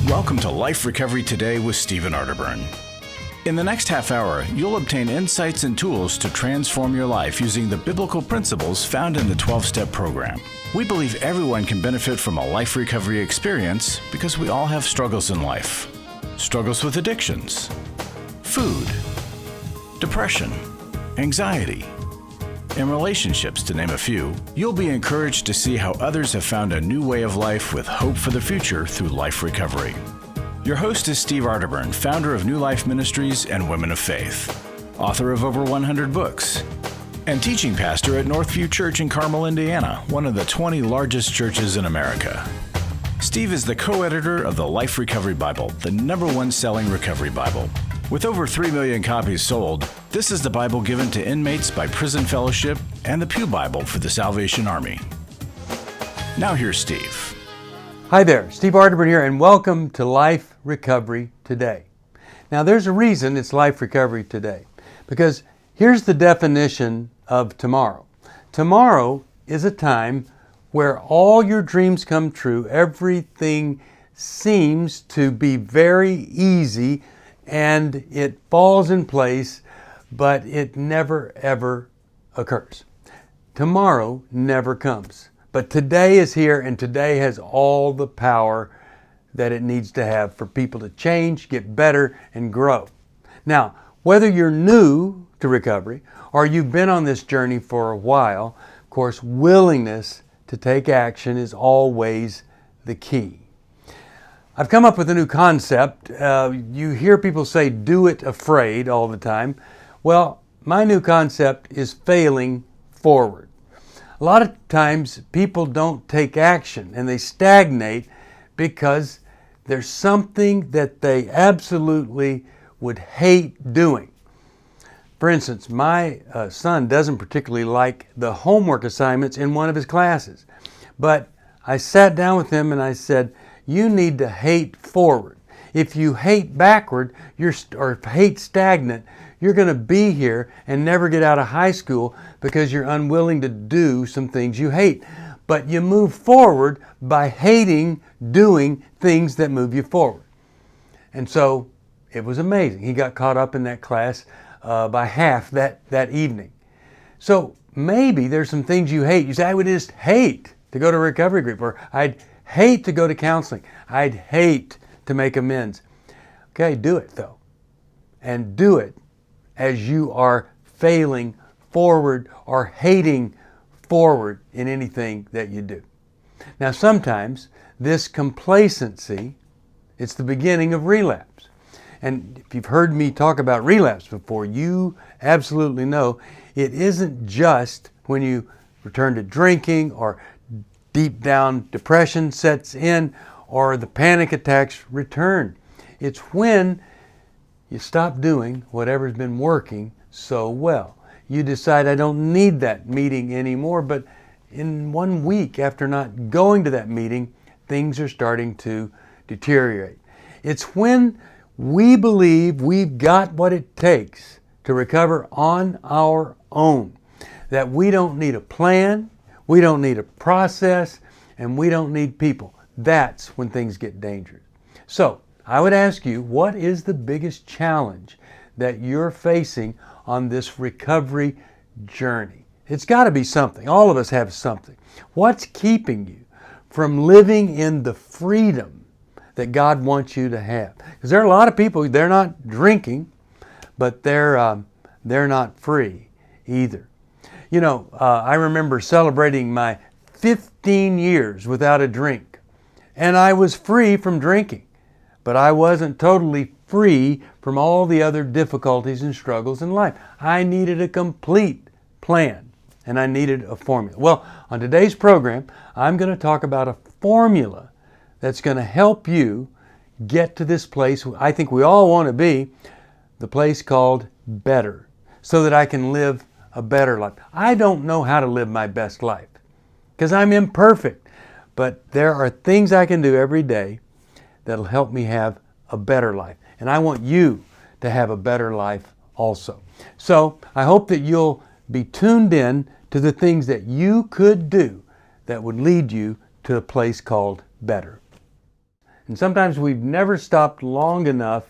Welcome to Life Recovery Today with Stephen Arterburn. In the next half hour, you'll obtain insights and tools to transform your life using the biblical principles found in the 12-step program. We believe everyone can benefit from a life recovery experience because we all have struggles in life. Struggles with addictions, food, depression, anxiety, and relationships, to name a few. You'll be encouraged to see how others have found a new way of life with hope for the future through life recovery. Your host is Steve Arterburn, founder of New Life Ministries and Women of Faith, author of over 100 books, and teaching pastor at Northview Church in Carmel, Indiana, one of the 20 largest churches in America. Steve is the co-editor of the Life Recovery Bible, the #1 selling recovery Bible. With over 3 million copies sold, this is the Bible given to inmates by Prison Fellowship and the Pew Bible for the Salvation Army. Now here's Steve. Hi there, Steve Arterburn here, and welcome to Life Recovery Today. Now there's a reason it's Life Recovery Today, because here's the definition of tomorrow. Tomorrow is a time where all your dreams come true, everything seems to be very easy, and it falls in place, but it never ever occurs. Tomorrow never comes. But today is here, and today has all the power that it needs to have for people to change, get better, and grow. Now, whether you're new to recovery or you've been on this journey for a while, of course, willingness to take action is always the key. I've come up with a new concept. You hear people say, do it afraid all the time. Well, my new concept is failing forward. A lot of times people don't take action and they stagnate because there's something that they absolutely would hate doing. For instance, my son doesn't particularly like the homework assignments in one of his classes. But I sat down with him and I said, you need to hate forward. If you hate backward or hate stagnant, you're going to be here and never get out of high school because you're unwilling to do some things you hate. But you move forward by hating doing things that move you forward. And so it was amazing. He got caught up in that class by half that evening. So maybe there's some things you hate. You say, I would just hate to go to a recovery group, or I'd hate to go to counseling. I'd hate to make amends. Okay, do it though. And do it as you are failing forward or hating forward in anything that you do. Now sometimes this complacency, it's the beginning of relapse. And if you've heard me talk about relapse before, you absolutely know it isn't just when you return to drinking or deep down depression sets in or the panic attacks return. It's when you stop doing whatever's been working so well. You decide, I don't need that meeting anymore, but in 1 week after not going to that meeting, things are starting to deteriorate. It's when we believe we've got what it takes to recover on our own, that we don't need a plan, we don't need a process, and we don't need people. That's when things get dangerous. So I would ask you, what is the biggest challenge that you're facing on this recovery journey? It's got to be something. All of us have something. What's keeping you from living in the freedom that God wants you to have? Because there are a lot of people, they're not drinking, but they're not free either. You know, I remember celebrating my 15 years without a drink, and I was free from drinking, but I wasn't totally free from all the other difficulties and struggles in life. I needed a complete plan, and I needed a formula. Well, on today's program, I'm going to talk about a formula that's going to help you get to this place I think we all want to be, the place called better, so that I can live a better life. I don't know how to live my best life because I'm imperfect, but there are things I can do every day that'll help me have a better life. And I want you to have a better life also. So I hope that you'll be tuned in to the things that you could do that would lead you to a place called better. And sometimes we've never stopped long enough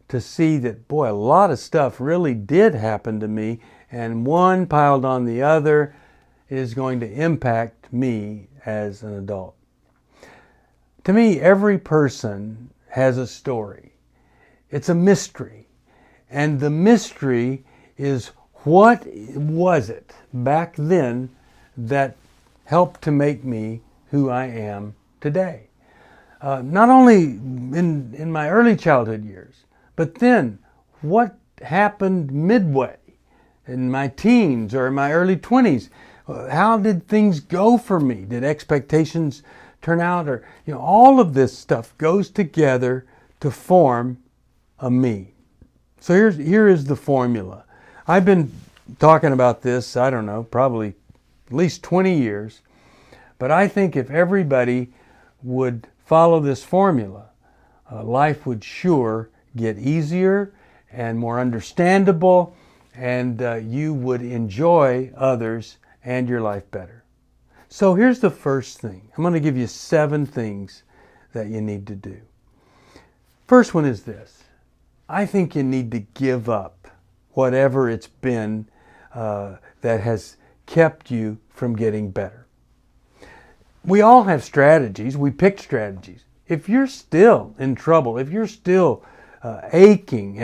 to see that, boy, a lot of stuff really did happen to me, and one piled on the other is going to impact me as an adult. To me, every person has a story. It's a mystery. And the mystery is, what was it back then that helped to make me who I am today? Not only in my early childhood years, but then what happened midway in my teens or in my early 20s? How did things go for me? Did expectations turn out? Or, all of this stuff goes together to form a me. So here is the formula. I've been talking about this, I don't know, probably at least 20 years. But I think if everybody would follow this formula, life would sure get easier and more understandable, and you would enjoy others and your life better. So here's the first thing. I'm going to give you 7 things that you need to do. First one is this. I think you need to give up whatever it's been that has kept you from getting better. We all have strategies. We pick strategies. If you're still in trouble, if you're still aching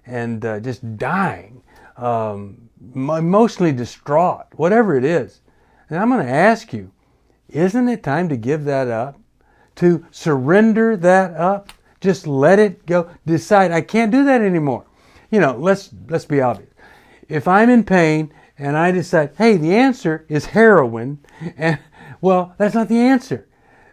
and just dying, emotionally distraught, whatever it is, and I'm going to ask you, isn't it time to give that up? To surrender that up? Just let it go. Decide, I can't do that anymore. Let's be obvious. If I'm in pain and I decide, hey, the answer is heroin, and well, that's not the answer.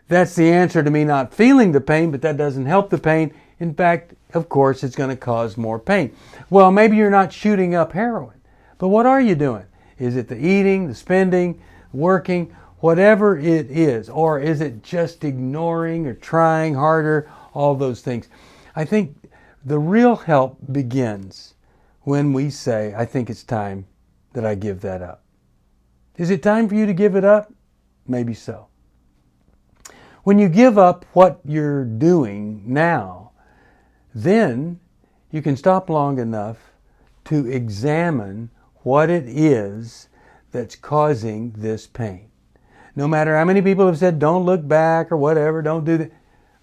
That's the answer to me not feeling the pain, but that doesn't help the pain. In fact, of course, it's going to cause more pain. Well, maybe you're not shooting up heroin, but what are you doing? Is it the eating, the spending, working, whatever it is? Or is it just ignoring or trying harder, all those things? I think the real help begins when we say, I think it's time that I give that up. Is it time for you to give it up? Maybe so. When you give up what you're doing now, then you can stop long enough to examine what it is that's causing this pain. No matter how many people have said, don't look back or whatever, don't do that.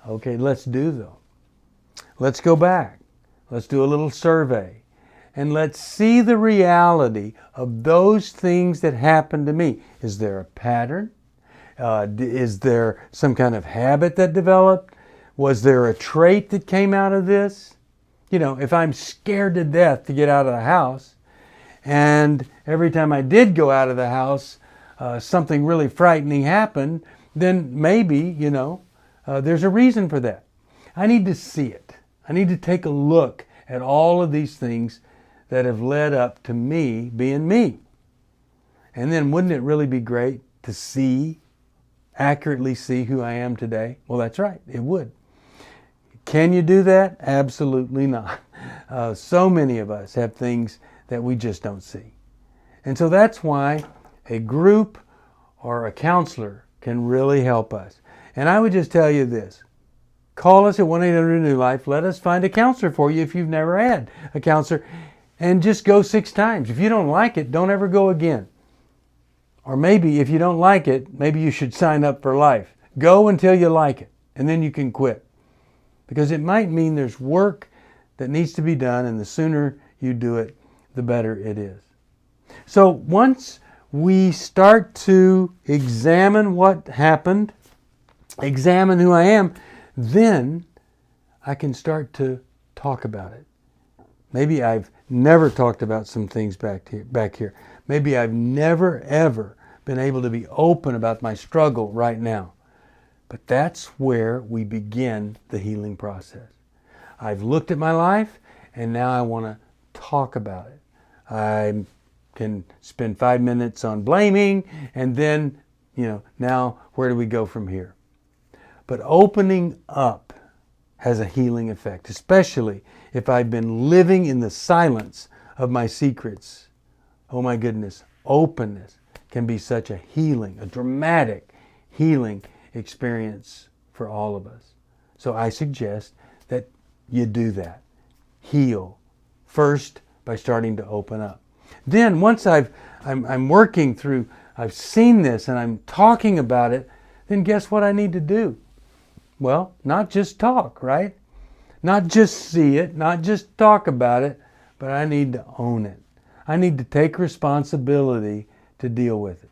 Okay, let's do though. Let's go back. Let's do a little survey. And let's see the reality of those things that happened to me. Is there a pattern? Is there some kind of habit that developed? Was there a trait that came out of this? If I'm scared to death to get out of the house, and every time I did go out of the house, something really frightening happened, then maybe, there's a reason for that. I need to see it. I need to take a look at all of these things that have led up to me being me. And then wouldn't it really be great to accurately see who I am today? Well, that's right, it would. Can you do that? Absolutely not. So many of us have things that we just don't see. And so that's why a group or a counselor can really help us. And I would just tell you this. Call us at 1-800-NEW-LIFE. Let us find a counselor for you if you've never had a counselor. And just go 6 times. If you don't like it, don't ever go again. Or maybe if you don't like it, maybe you should sign up for life. Go until you like it, and then you can quit. Because it might mean there's work that needs to be done, and the sooner you do it, the better it is. So once we start to examine what happened, examine who I am, then I can start to talk about it. Maybe I've never talked about some things back here. Maybe I've never, ever been able to be open about my struggle right now. But that's where we begin the healing process. I've looked at my life, and now I want to talk about it. I can spend 5 minutes on blaming, and then, now where do we go from here? But opening up has a healing effect, especially if I've been living in the silence of my secrets. Oh my goodness, openness can be such a healing, a dramatic healing experience for all of us. So I suggest that you do that. Heal first by starting to open up. Then once I'm working through, I've seen this and I'm talking about it, then guess what I need to do? Well, not just talk, right? Not just see it, not just talk about it, but I need to own it. I need to take responsibility to deal with it.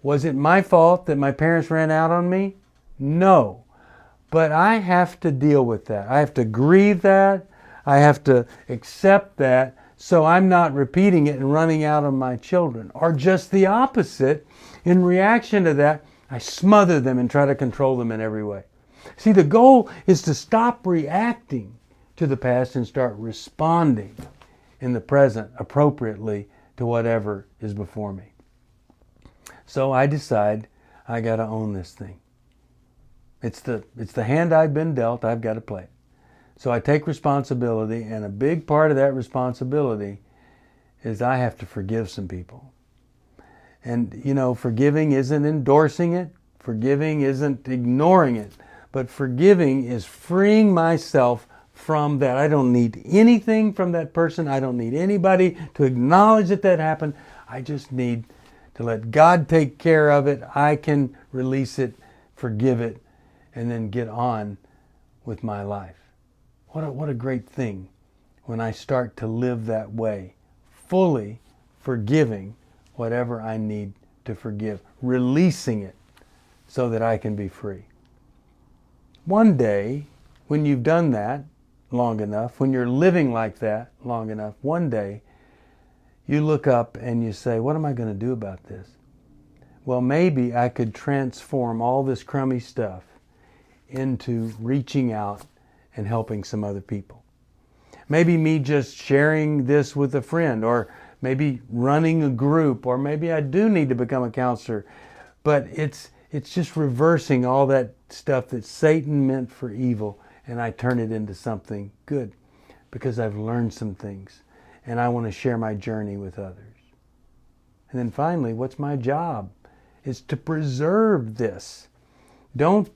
Was it my fault that my parents ran out on me? No. But I have to deal with that. I have to grieve that. I have to accept that so I'm not repeating it and running out on my children. Or just the opposite. In reaction to that, I smother them and try to control them in every way. See, the goal is to stop reacting to the past and start responding in the present appropriately to whatever is before me. So I decide I got to own this thing. It's the hand I've been dealt, I've got to play it. So I take responsibility, and a big part of that responsibility is I have to forgive some people. And forgiving isn't endorsing it, forgiving isn't ignoring it, but forgiving is freeing myself from that. I don't need anything from that person. I don't need anybody to acknowledge that happened. I just need to let God take care of it. I can release it, forgive it, and then get on with my life. What a great thing when I start to live that way, fully forgiving whatever I need to forgive, releasing it so that I can be free. One day, when you've done that long enough, when you're living like that long enough, one day you look up and you say, what am I going to do about this? Well, maybe I could transform all this crummy stuff into reaching out and helping some other people. Maybe me just sharing this with a friend, or maybe running a group, or maybe I do need to become a counselor. But it's just reversing all that stuff that Satan meant for evil, and I turn it into something good because I've learned some things and I want to share my journey with others. And then finally, what's my job? Is to preserve this. Don't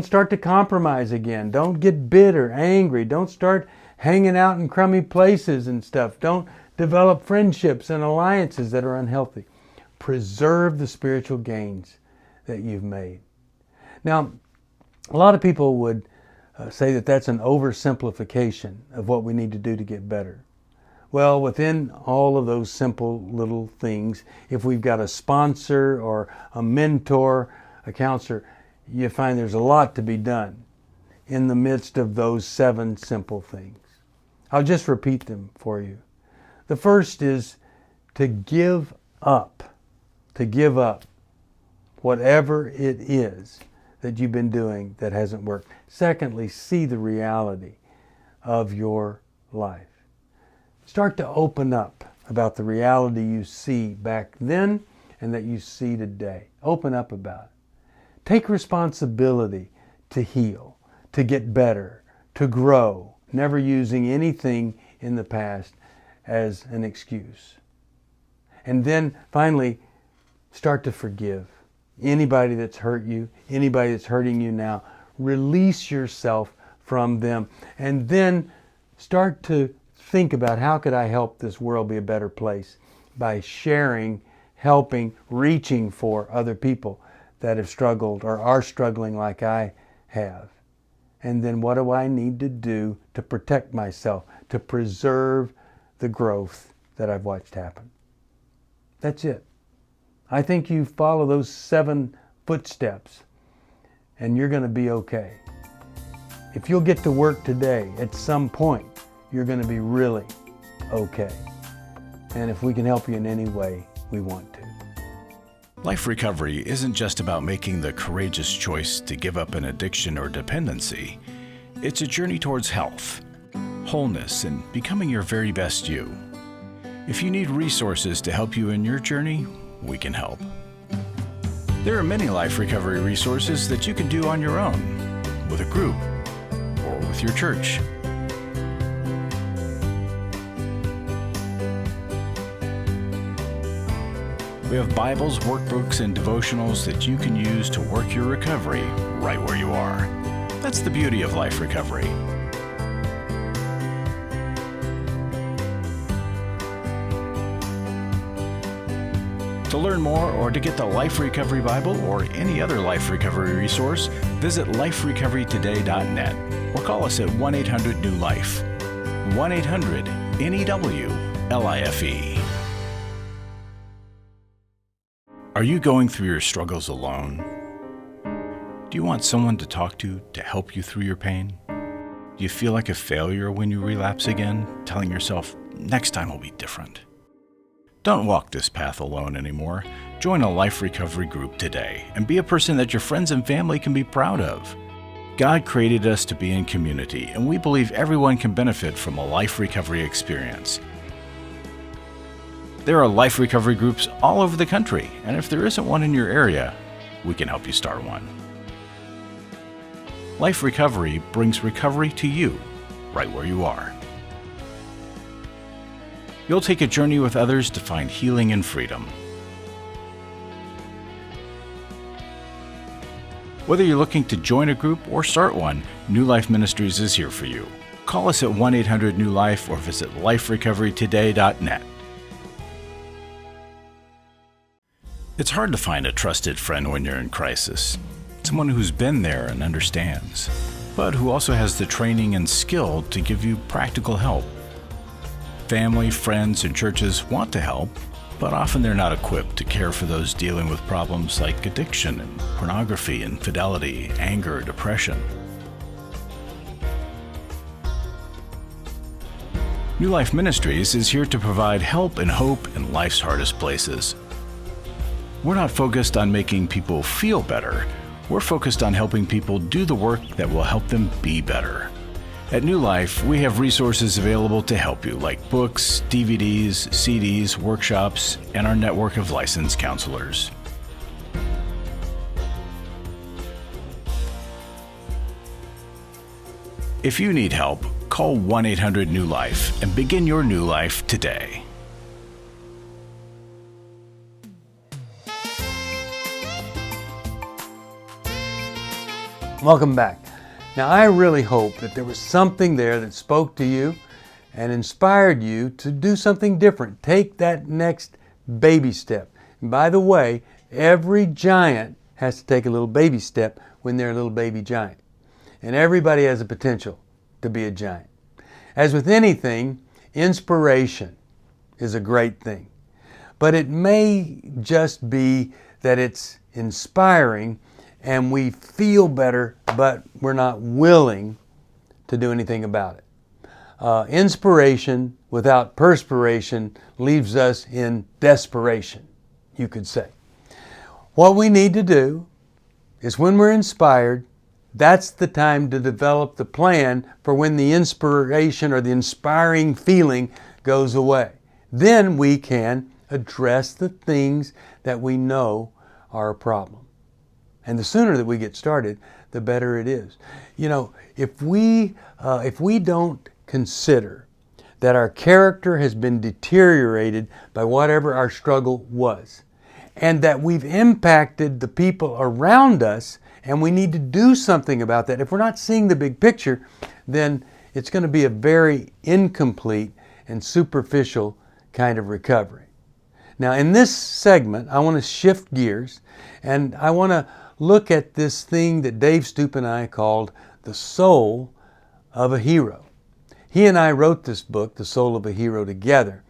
start to compromise again. Don't get bitter, angry. Don't start hanging out in crummy places and stuff. Don't develop friendships and alliances that are unhealthy. Preserve the spiritual gains that you've made. Now, a lot of people would say that that's an oversimplification of what we need to do to get better. Well, within all of those simple little things, if we've got a sponsor or a mentor, a counselor, you find there's a lot to be done in the midst of those 7 simple things. I'll just repeat them for you. The first is to give up. To give up whatever it is that you've been doing that hasn't worked. Secondly, see the reality of your life. Start to open up about the reality you see back then and that you see today. Open up about it. Take responsibility to heal, to get better, to grow, never using anything in the past as an excuse. And then finally, start to forgive. Anybody that's hurt you, anybody that's hurting you now, release yourself from them. And then start to think about, how could I help this world be a better place by sharing, helping, reaching for other people that have struggled or are struggling like I have. And then what do I need to do to protect myself, to preserve the growth that I've watched happen? That's it. I think you follow those 7 footsteps and you're going to be okay. If you'll get to work today, at some point, you're going to be really okay. And if we can help you in any way, we want to. Life recovery isn't just about making the courageous choice to give up an addiction or dependency. It's a journey towards health, wholeness, and becoming your very best you. If you need resources to help you in your journey, we can help. There are many life recovery resources that you can do on your own, with a group, or with your church. We have Bibles, workbooks, and devotionals that you can use to work your recovery right where you are. That's the beauty of life recovery. To learn more or to get the Life Recovery Bible or any other life recovery resource, visit liferecoverytoday.net or call us at 1-800-NEW-LIFE. 1-800-NEW-LIFE. Are you going through your struggles alone? Do you want someone to talk to help you through your pain? Do you feel like a failure when you relapse again, telling yourself, next time will be different? Don't walk this path alone anymore. Join a life recovery group today and be a person that your friends and family can be proud of. God created us to be in community, and we believe everyone can benefit from a life recovery experience. There are life recovery groups all over the country, and if there isn't one in your area, we can help you start one. Life Recovery brings recovery to you, right where you are. You'll take a journey with others to find healing and freedom. Whether you're looking to join a group or start one, New Life Ministries is here for you. Call us at 1-800-NEW-LIFE or visit liferecoverytoday.net. It's hard to find a trusted friend when you're in crisis. Someone who's been there and understands, but who also has the training and skill to give you practical help. Family, friends, and churches want to help, but often they're not equipped to care for those dealing with problems like addiction and pornography, infidelity, anger, depression. New Life Ministries is here to provide help and hope in life's hardest places. We're not focused on making people feel better. We're focused on helping people do the work that will help them be better. At New Life, we have resources available to help you, like books, DVDs, CDs, workshops, and our network of licensed counselors. If you need help, call 1-800-NEW-LIFE and begin your new life today. Welcome back. Now, I really hope that there was something there that spoke to you and inspired you to do something different. Take that next baby step. And by the way, every giant has to take a little baby step when they're a little baby giant. And everybody has a potential to be a giant. As with anything, inspiration is a great thing. But it may just be that it's inspiring and we feel better, but we're not willing to do anything about it. Inspiration without perspiration leaves us in desperation, you could say. What we need to do is when we're inspired, that's the time to develop the plan for when the inspiration or the inspiring feeling goes away. Then we can address the things that we know are a problem. And the sooner that we get started, the better it is. You know, if we don't consider that our character has been deteriorated by whatever our struggle was, and that we've impacted the people around us, and we need to do something about that. If we're not seeing the big picture, then it's going to be a very incomplete and superficial kind of recovery. Now, in this segment, I want to shift gears, and I want to look at this thing that Dave Stoop and I called the soul of a hero. He and I wrote this book, The Soul of a Hero, together.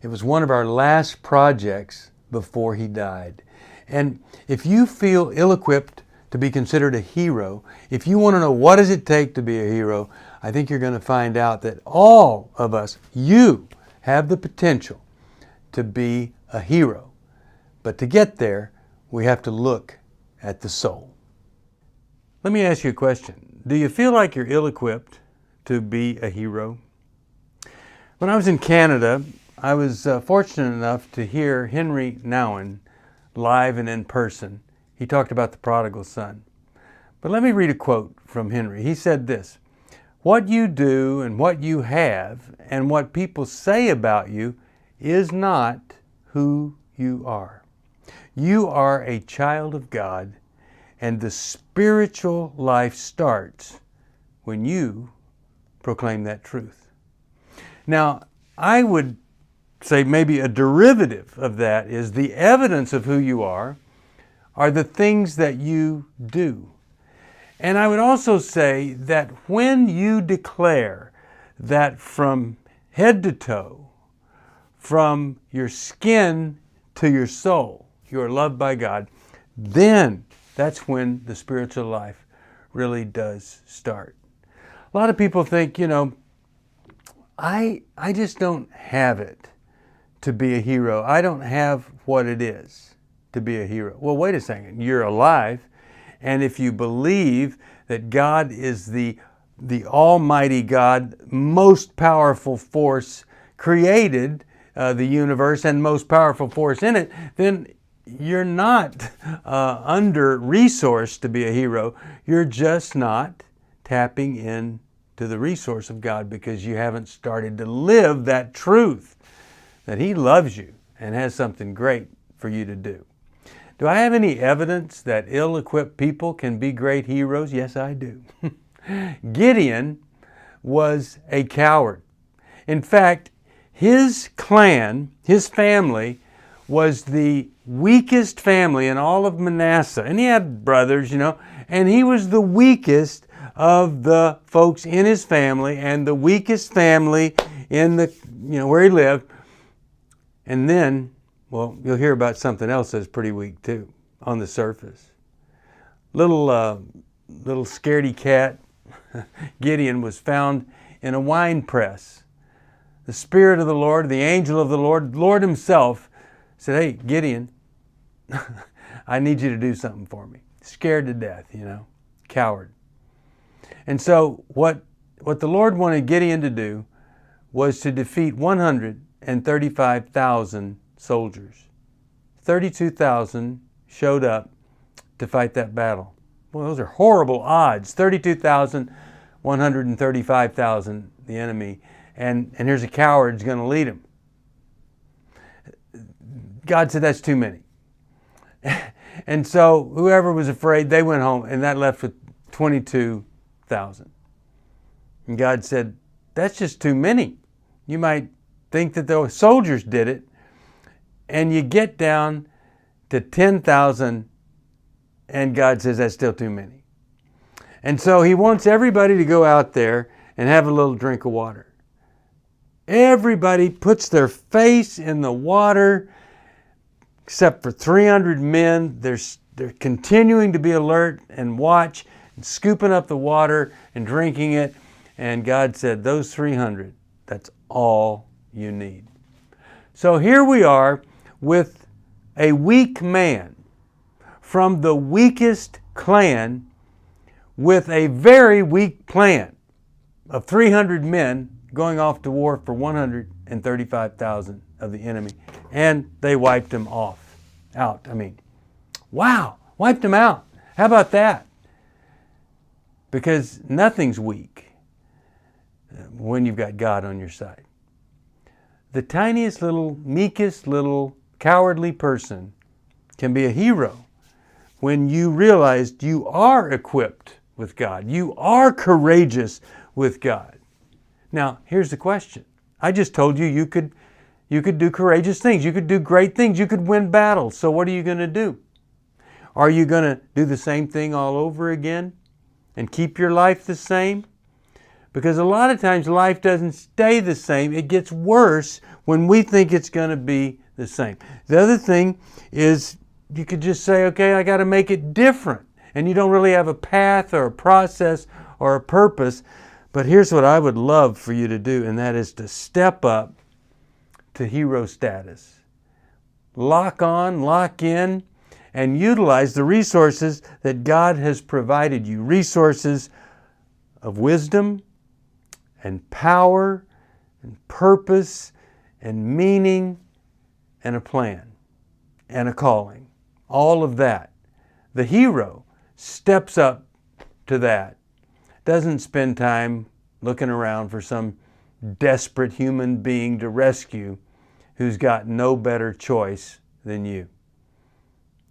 It was one of our last projects before he died. And if you feel ill-equipped to be considered a hero, if you want to know what does it take to be a hero, I think you're going to find out that all of us, you, have the potential to be a hero. But to get there, we have to look at the soul. Let me ask you a question. Do you feel like you're ill-equipped to be a hero? When I was in Canada, I was fortunate enough to hear Henry Nouwen live and in person. He talked about the prodigal son. But let me read a quote from Henry. He said this: "What you do and what you have and what people say about you is not who you are. You are a child of God, And the spiritual life starts when you proclaim that truth. Now, I would say maybe a derivative of that is the evidence of who you are the things that you do. And I would also say that when you declare that from head to toe, from your skin to your soul, you are loved by God, then that's when the spiritual life really does start. A lot of people think, I just don't have it to be a hero. I don't have what it is to be a hero. Well, wait a second. You're alive, and if you believe that God is the Almighty God, most powerful force created the universe and most powerful force in it, then you're not under-resourced to be a hero. You're just not tapping in to the resource of God because you haven't started to live that truth that He loves you and has something great for you to do. Do I have any evidence that ill-equipped people can be great heroes? Yes, I do. Gideon was a coward. In fact, his clan, his family, was the weakest family in all of Manasseh. And he had brothers, and he was the weakest of the folks in his family and the weakest family in the, where he lived. And then, well, you'll hear about something else that's pretty weak too, on the surface. Little scaredy cat, Gideon, was found in a wine press. The Spirit of the Lord, the angel of the Lord Himself said, "Hey, Gideon, I need you to do something for me." Scared to death, coward. And so what the Lord wanted Gideon to do was to defeat 135,000 soldiers. 32,000 showed up to fight that battle. Well, those are horrible odds. 32,000, 135,000, the enemy. And here's a coward who's going to lead them. God said, that's too many. And so whoever was afraid, they went home, and that left with 22,000. And God said, that's just too many. You might think that the soldiers did it, and you get down to 10,000, and God says that's still too many. And so He wants everybody to go out there and have a little drink of water. Everybody puts their face in the water, except for 300 men. They're continuing to be alert and watch, and scooping up the water and drinking it. And God said, those 300, that's all you need. So here we are with a weak man from the weakest clan with a very weak plan of 300 men going off to war for 135,000 of the enemy. And they wiped them out. Wow, wiped them out. How about that? Because nothing's weak when you've got God on your side. The tiniest little, meekest little, cowardly person can be a hero when you realize you are equipped with God. You are courageous with God. Now, here's the question. I just told you you could do courageous things. You could do great things. You could win battles. So what are you going to do? Are you going to do the same thing all over again and keep your life the same? Because a lot of times life doesn't stay the same. It gets worse when we think it's going to be the same. The other thing is you could just say, okay, I got to make it different. And you don't really have a path or a process or a purpose. But here's what I would love for you to do, and that is to step up to hero status. Lock on, lock in, and utilize the resources that God has provided you. Resources of wisdom and power and purpose and meaning and a plan and a calling. All of that. The hero steps up to that. Doesn't spend time looking around for some desperate human being to rescue who's got no better choice than you.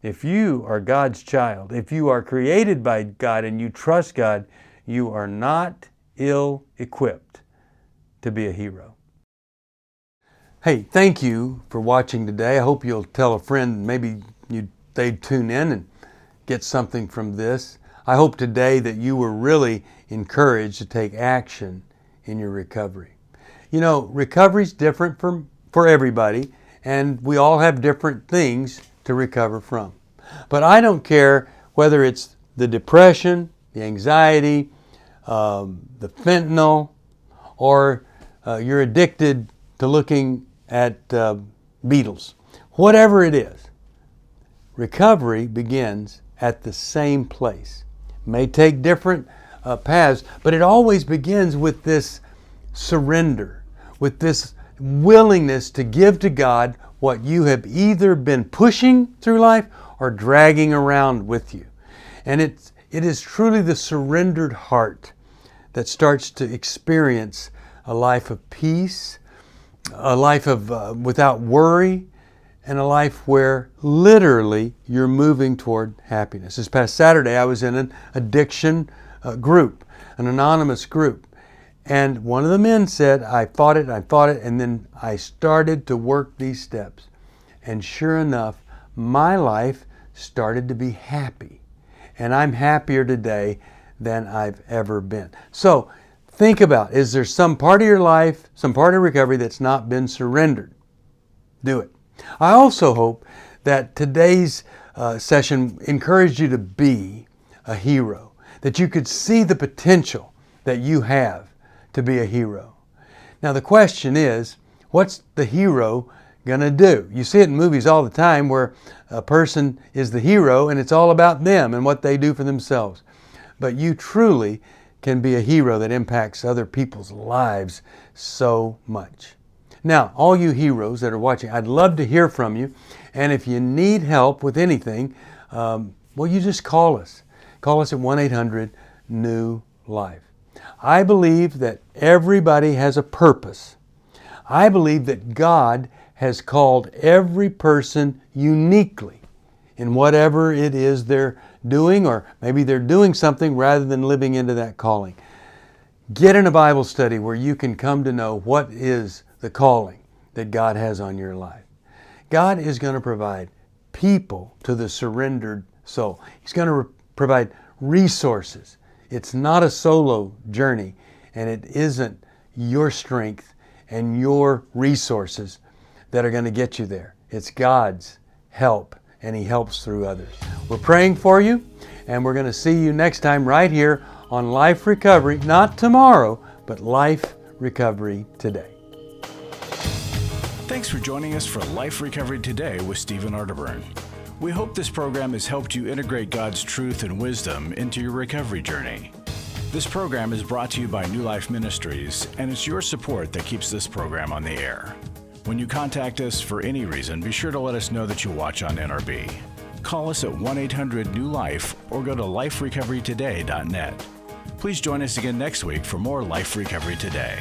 If you are God's child, if you are created by God and you trust God, you are not ill-equipped to be a hero. Hey, thank you for watching today. I hope you'll tell a friend, maybe they'd tune in and get something from this. I hope today that you were really encouraged to take action in your recovery. You know, recovery's different for everybody, and we all have different things to recover from. But I don't care whether it's the depression, the anxiety, the fentanyl, or you're addicted to looking at beetles. Whatever it is, recovery begins at the same place. It may take different paths, but it always begins with this surrender, with this willingness to give to God what you have either been pushing through life or dragging around with you. And it is truly the surrendered heart that starts to experience a life of peace, a life of without worry, and a life where literally you're moving toward happiness. This past Saturday, I was in an addiction group, an anonymous group. And one of the men said, I fought it, and then I started to work these steps. And sure enough, my life started to be happy. And I'm happier today than I've ever been. So think about, is there some part of your life, some part of recovery that's not been surrendered? Do it. I also hope that today's session encouraged you to be a hero, that you could see the potential that you have to be a hero. Now the question is, what's the hero going to do? You see it in movies all the time where a person is the hero and it's all about them and what they do for themselves. But you truly can be a hero that impacts other people's lives so much. Now, all you heroes that are watching, I'd love to hear from you. And if you need help with anything, well, you just call us. Call us at 1-800-NEW-LIFE. I believe that everybody has a purpose. I believe that God has called every person uniquely in whatever it is they're doing, or maybe they're doing something rather than living into that calling. Get in a Bible study where you can come to know what is the calling that God has on your life. God is going to provide people to the surrendered soul. He's going to provide resources. It's not a solo journey, and it isn't your strength and your resources that are going to get you there. It's God's help, and He helps through others. We're praying for you, and we're going to see you next time right here on Life Recovery, not tomorrow, but Life Recovery Today. Thanks for joining us for Life Recovery Today with Stephen Arterburn. We hope this program has helped you integrate God's truth and wisdom into your recovery journey. This program is brought to you by New Life Ministries, and it's your support that keeps this program on the air. When you contact us for any reason, be sure to let us know that you watch on NRB. Call us at 1-800-NEW-LIFE or go to liferecoverytoday.net. Please join us again next week for more Life Recovery Today.